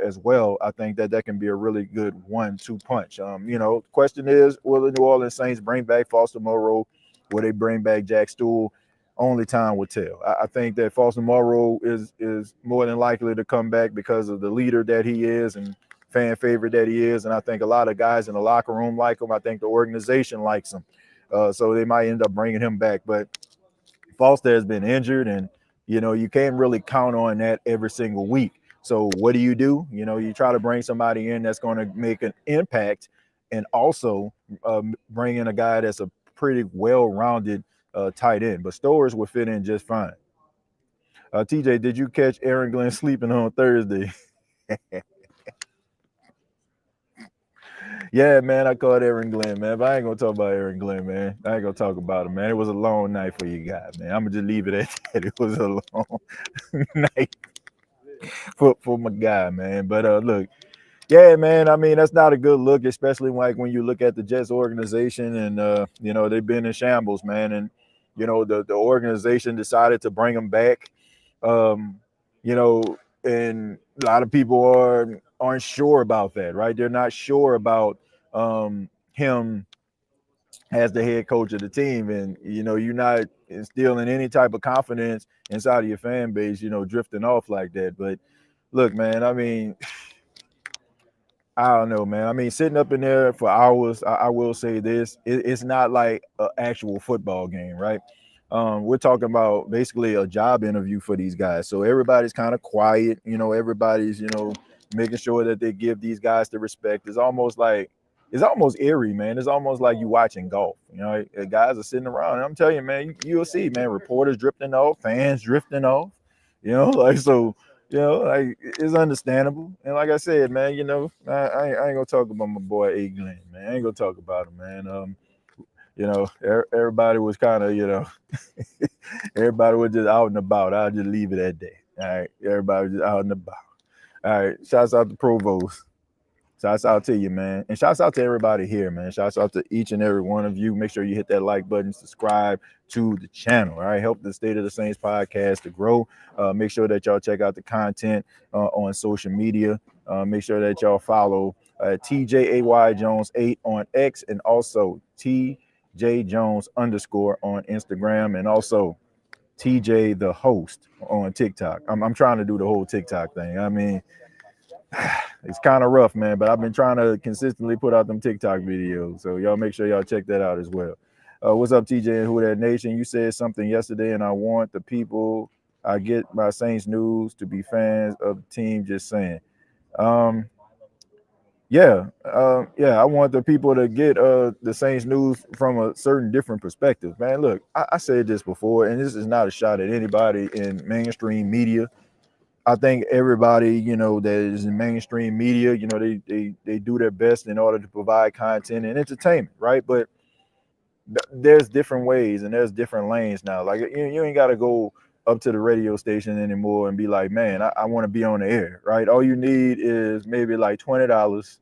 as well, I think that can be a really good 1-2 punch. You know, the question is, will the New Orleans Saints bring back Foster Moreau? Will they bring back Jack Stool? Only time will tell. I think that Foster Moreau is more than likely to come back because of the leader that he is and fan favorite that he is. And I think a lot of guys in the locker room like him. I think the organization likes him. So they might end up bringing him back. But Foster has been injured, and, you know, you can't really count on that every single week. So what do? You know, you try to bring somebody in that's going to make an impact and also bring in a guy that's a pretty well-rounded tight end. But Stowers would fit in just fine. TJ, did you catch Aaron Glenn sleeping on Thursday? Yeah, man, I caught Aaron Glenn, man. But I ain't going to talk about Aaron Glenn, man. I ain't going to talk about him, man. It was a long night for you guys, man. I'm going to just leave it at that. It was a long night for my guy, man. But look, yeah, man, I mean, that's not a good look, especially like when you look at the Jets organization and, you know, they've been in shambles, man. And, you know, the organization decided to bring him back, you know, and a lot of people aren't sure about that, right? They're not sure about him as the head coach of the team. And, you know, you're not instilling any type of confidence inside of your fan base, you know, drifting off like that. But look, man, I mean, I don't know, man. I mean, sitting up in there for hours, I will say this, it's not like an actual football game, right? We're talking about basically a job interview for these guys. So everybody's kind of quiet, you know, everybody's, you know, making sure that they give these guys the respect. It's almost eerie, man. It's almost like you watching golf. You know, guys are sitting around. And I'm telling you, man, you'll see, man, reporters drifting off, fans drifting off, you know, like, so, you know, like, it's understandable. And like I said, man, you know, I ain't gonna talk about my boy A. Glenn, man. I ain't gonna talk about him, man. You know, everybody was kind of, you know, everybody was just out and about. I'll just leave it at that. All right. Everybody was just out and about. All right. Shouts out to Provost. Shouts out to you, man. And shouts out to everybody here, man. Shouts out to each and every one of you. Make sure you hit that like button, subscribe to the channel. All right. Help the State of the Saints podcast to grow. Make sure that y'all check out the content on social media. Make sure that y'all follow TJAY Jones 8 on X and also TJ Jones _ on Instagram, and also TJ the host on TikTok. I'm trying to do the whole TikTok thing. I mean, it's kind of rough, man, but I've been trying to consistently put out them TikTok videos. So y'all make sure y'all check that out as well. What's up, TJ and Who That Nation? You said something yesterday, and I want the people I get my Saints news to be fans of the team. Just saying. Yeah, I want the people to get the Saints news from a certain different perspective, man. Look, I said this before, and this is not a shot at anybody in mainstream media. I think everybody, you know, that is in mainstream media, you know, they do their best in order to provide content and entertainment, right? But there's different ways and there's different lanes now. Like, you ain't got to go up to the radio station anymore and be like, man, I want to be on the air, right? All you need is maybe like $20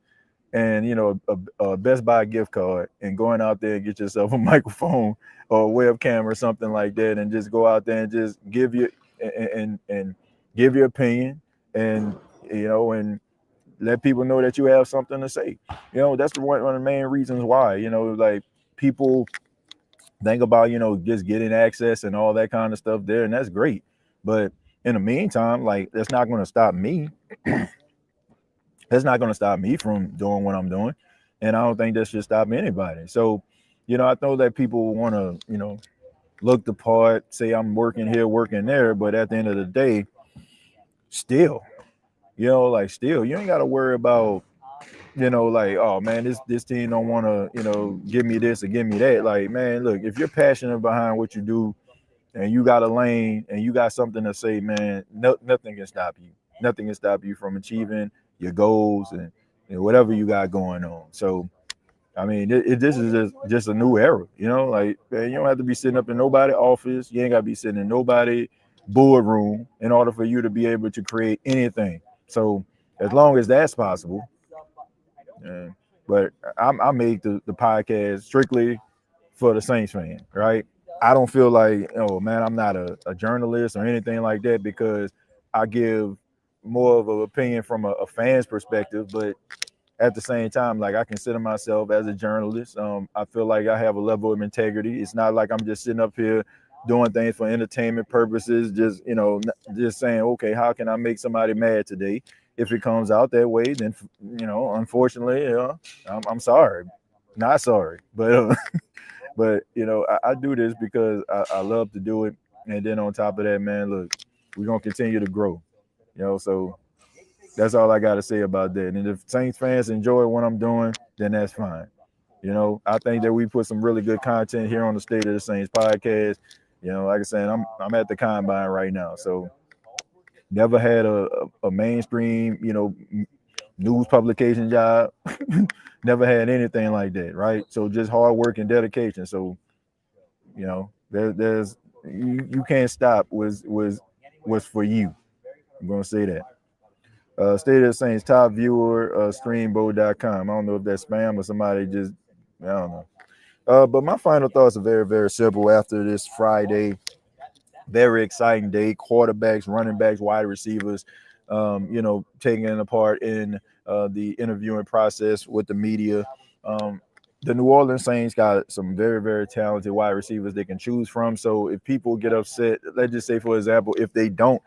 and, you know, a Best Buy gift card, and going out there and get yourself a microphone or a webcam or something like that, and just go out there and just give you and give your opinion, and, you know, and let people know that you have something to say. You know, that's one of the main reasons why, you know, like, people think about, you know, just getting access and all that kind of stuff there, and that's great. But in the meantime, like, that's not going to stop me. That's not going to stop me from doing what I'm doing. And I don't think that should stop anybody. So, you know, I know that people want to, you know, look the part, say I'm working here, working there. But at the end of the day, still, like still, you ain't got to worry about, like, oh man, this team don't want to, give me this or give me that. Like, man, look, if you're passionate behind what you do and you got a lane and you got something to say, man, nothing can stop you. Nothing can stop you from achieving your goals and whatever you got going on. So, I mean, this is just a new era, like, man, you don't have to be sitting up in nobody's office. You ain't got to be sitting in nobody's boardroom in order for you to be able to create anything. So as long as that's possible. But I made the podcast strictly for the Saints fan, right? I don't feel like, oh man, I'm not a journalist or anything like that, because I give more of an opinion from a fan's perspective. But at the same time, like, I consider myself as a journalist. I feel like I have a level of integrity. It's not like I'm just sitting up here doing things for entertainment purposes, just saying, okay, how can I make somebody mad today? If it comes out that way, then, unfortunately, I'm sorry, not sorry, but but I do this because I love to do it. And then on top of that, man, look, we're gonna continue to grow, so that's all I got to say about that. And if Saints fans enjoy what I'm doing, then that's fine. I think that we put some really good content here on the State of the Saints podcast. Like I said, I'm at the combine right now, so never had a mainstream, news publication job. Never had anything like that, right? So just hard work and dedication. So, there's you can't stop was for you. I'm gonna say that. State of the Saints top viewer, streambo.com. I don't know if that's spam or somebody just, I don't know. But my final thoughts are very, very simple after this Friday. Very exciting day. Quarterbacks, running backs, wide receivers, taking a part in the interviewing process with the media. The New Orleans Saints got some very, very talented wide receivers they can choose from. So if people get upset, let's just say, for example, if they don't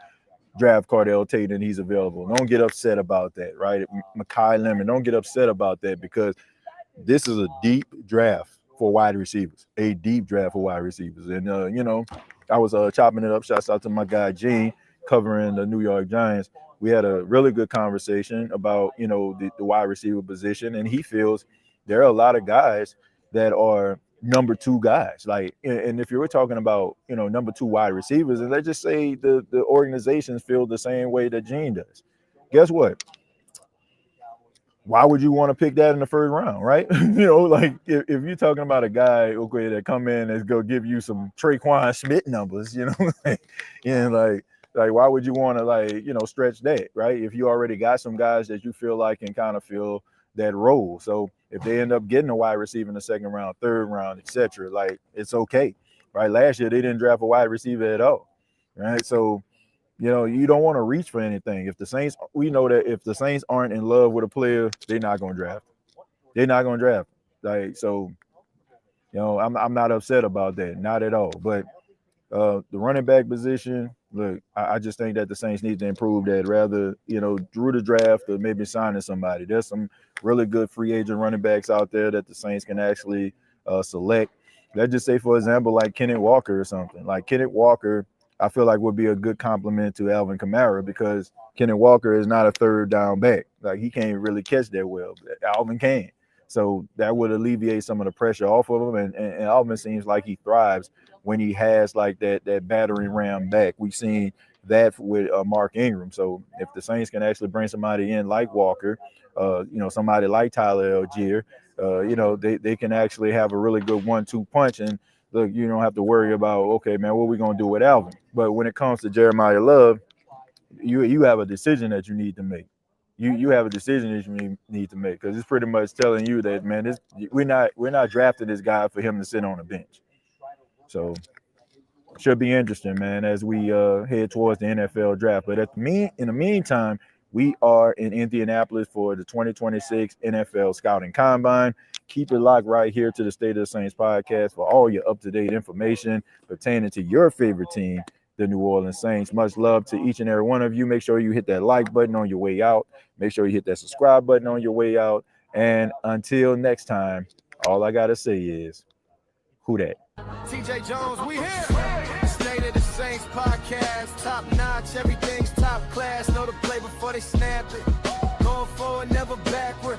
draft Cardell Tate and he's available, don't get upset about that, right? Mekhi Lemon, don't get upset about that, because this is a deep draft for wide receivers, And, I was chopping it up. Shouts out to my guy, Gene, covering the New York Giants. We had a really good conversation about, the wide receiver position. And he feels there are a lot of guys that are number two guys. Like, and if you were talking about, number two wide receivers, and let's just say the organizations feel the same way that Gene does. Guess what? Why would you want to pick that in the first round, right? Like if you're talking about a guy, okay, that come in and go give you some Traquan Smith numbers, like why would you want to stretch that, right? If you already got some guys that you feel like can kind of fill that role. So if they end up getting a wide receiver in the second round, third round, etc., like, it's okay, right? Last year they didn't draft a wide receiver at all, right? So you don't want to reach for anything. If the Saints, we know that if the Saints aren't in love with a player, they're not going to draft. They're not going to draft. Like, so, I'm not upset about that, not at all. But the running back position, look, I just think that the Saints need to improve that, rather, through the draft or maybe signing somebody. There's some really good free agent running backs out there that the Saints can actually select. Let's just say, for example, like Kenneth Walker or something. Like Kenneth Walker, I feel like would be a good compliment to Alvin Kamara, because Kenneth Walker is not a third down back. Like, he can't really catch that well, but Alvin can. So that would alleviate some of the pressure off of him. And Alvin seems like he thrives when he has like that battering ram back. We've seen that with Mark Ingram. So if the Saints can actually bring somebody in like Walker, somebody like Tyler Algier, they can actually have a really good 1-2 punch. And look, you don't have to worry about, okay, man, what are we going to do with Alvin? But when it comes to Jeremiah Love, you have a decision that you need to make. You have a decision that you need to make, because it's pretty much telling you that, man, we're not drafting this guy for him to sit on a bench. So should be interesting, man, as we head towards the NFL draft. But in the meantime, we are in Indianapolis for the 2026 NFL Scouting Combine. Keep it locked right here to the State of the Saints podcast for all your up-to-date information pertaining to your favorite team, the New Orleans Saints. Much love to each and every one of you. Make sure you hit that like button on your way out. Make sure you hit that subscribe button on your way out. And until next time, all I got to say is, who dat? TJ Jones, we here. State of the Saints podcast, top notch, everything's top class. No play before they snap it. Going forward, never backward.